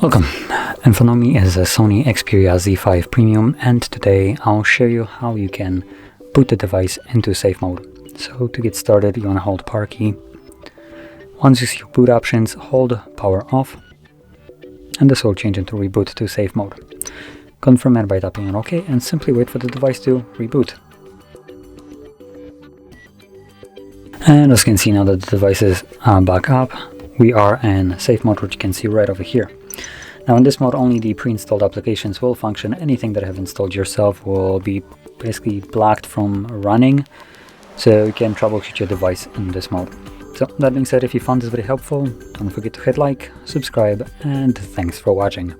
Welcome, in front of me is a SONY Xperia Z5 Premium, and today I'll show you how you can boot the device into safe mode. So to get started, you want to hold power key. Once you see your boot options, hold power off, and this will change into reboot to safe mode. Confirm it by tapping on OK, and simply wait for the device to reboot. And as you can see now that the device is back up, we are in safe mode, which you can see right over here. Now in this mode, only the pre-installed applications will function. Anything that I have installed yourself will be basically blocked from running, so you can troubleshoot your device in this mode. So that being said, if you found this very helpful, don't forget to hit like, subscribe, and thanks for watching.